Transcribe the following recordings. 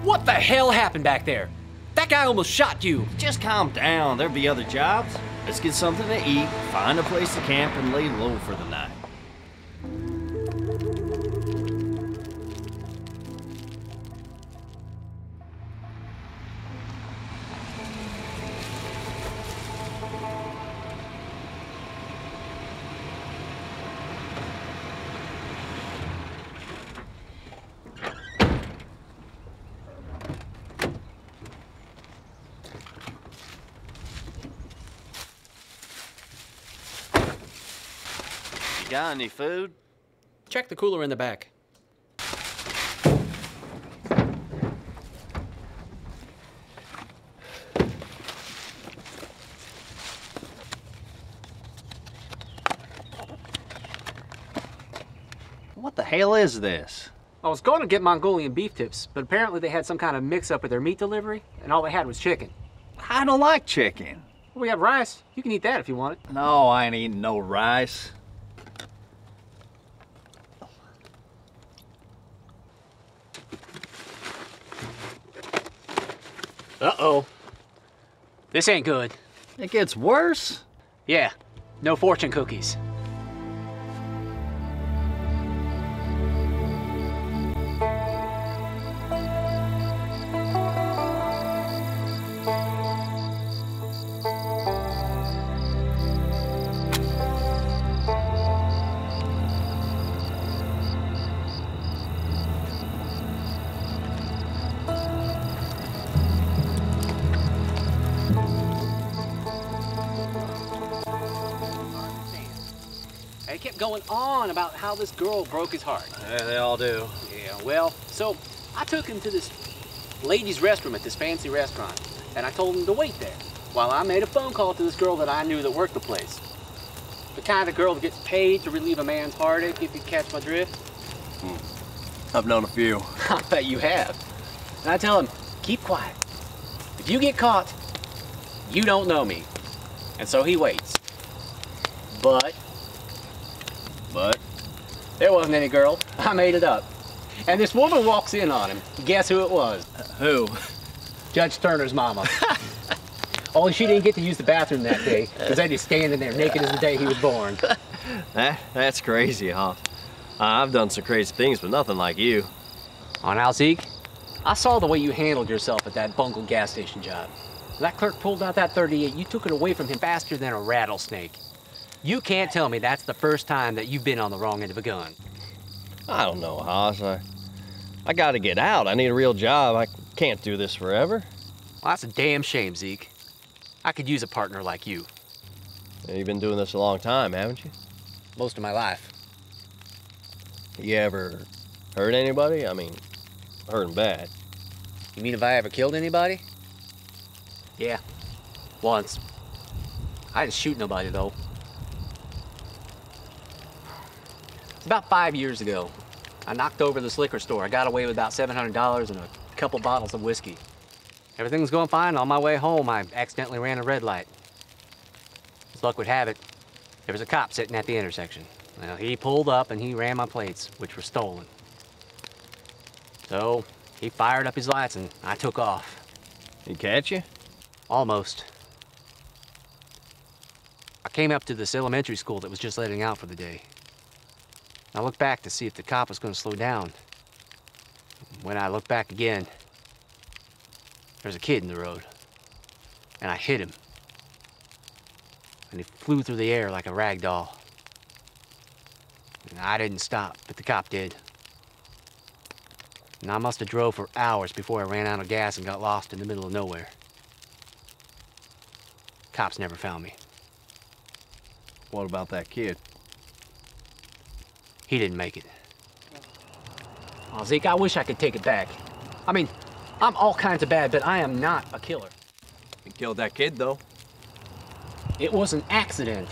What the hell happened back there? That guy almost shot you. Just calm down. There'll be other jobs. Let's get something to eat, find a place to camp, and lay low for the night. Got any food? Check the cooler in the back. What the hell is this? I was going to get Mongolian beef tips, but apparently they had some kind of mix-up with their meat delivery, and all they had was chicken. I don't like chicken. Well, we have rice. You can eat that if you want it. No, I ain't eating no rice. Uh-oh. This ain't good. It gets worse. Yeah, no fortune cookies. He kept going on about how this girl broke his heart. Yeah, they all do. Yeah, well, so I took him to this ladies' restroom at this fancy restaurant, and I told him to wait there while I made a phone call to this girl that I knew that worked the place. The kind of girl that gets paid to relieve a man's heartache, if you catch my drift. I've known a few. I bet you have. And I tell him, keep quiet. If you get caught, you don't know me. And so he waits. But there wasn't any girl. I made it up. And this woman walks in on him. Guess who it was? Who? Judge Turner's mama. Only she didn't get to use the bathroom that day, because they'd be standing there naked as the day he was born. That's crazy, huh? I've done some crazy things, but nothing like you. Oh, now, Zeke, I saw the way you handled yourself at that bungled gas station job. When that clerk pulled out that .38, you took it away from him faster than a rattlesnake. You can't tell me that's the first time that you've been on the wrong end of a gun. I don't know, Haas. I gotta get out. I need a real job. I can't do this forever. Well, that's a damn shame, Zeke. I could use a partner like you. You've been doing this a long time, haven't you? Most of my life. You ever hurt anybody? I mean, hurting bad. You mean if I ever killed anybody? Yeah, once. I didn't shoot nobody, though. It's about 5 years ago. I knocked over this liquor store. I got away with about $700 and a couple bottles of whiskey. Everything was going fine. On my way home, I accidentally ran a red light. As luck would have it, there was a cop sitting at the intersection. Well, he pulled up and he ran my plates, which were stolen. So he fired up his lights and I took off. He catch you? Almost. I came up to this elementary school that was just letting out for the day. I looked back to see if the cop was going to slow down. When I looked back again, there's a kid in the road. And I hit him. And he flew through the air like a rag doll. And I didn't stop, but the cop did. And I must have drove for hours before I ran out of gas and got lost in the middle of nowhere. Cops never found me. What about that kid? He didn't make it. Oh, Zeke, I wish I could take it back. I mean, I'm all kinds of bad, but I am not a killer. You killed that kid, though. It was an accident.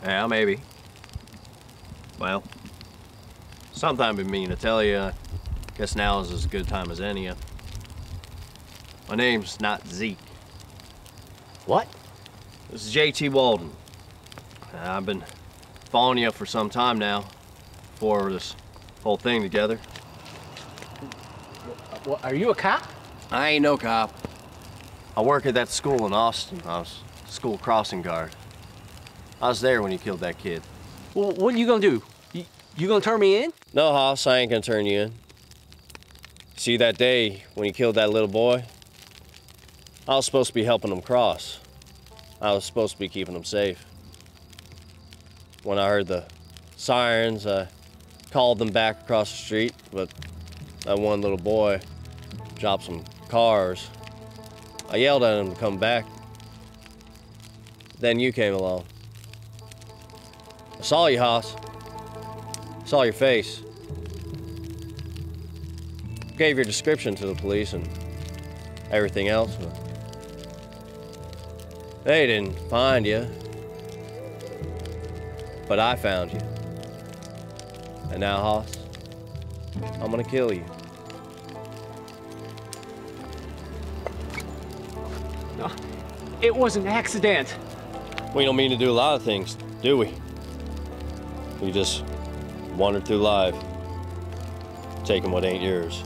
Yeah, maybe. Well, sometime I've been meaning to tell you. Guess now is as good time as any. My name's not Zeke. What? This is J.T. Walden. I've been following you for some time now, before this whole thing together. What, are you a cop? I ain't no cop. I work at that school in Austin. I was school crossing guard. I was there when you killed that kid. Well, what are you gonna do? You gonna turn me in? No, Hoss, I ain't gonna turn you in. See, that day when you killed that little boy, I was supposed to be helping him cross. I was supposed to be keeping him safe. When I heard the sirens, I called them back across the street, but that one little boy dropped some cars. I yelled at him to come back. Then you came along. I saw you, Hoss. Saw your face. Gave your description to the police and everything else. But they didn't find you. But I found you. And now, Hoss, I'm gonna kill you. No, it was an accident. We don't mean to do a lot of things, do we? We just wander through life, taking what ain't yours.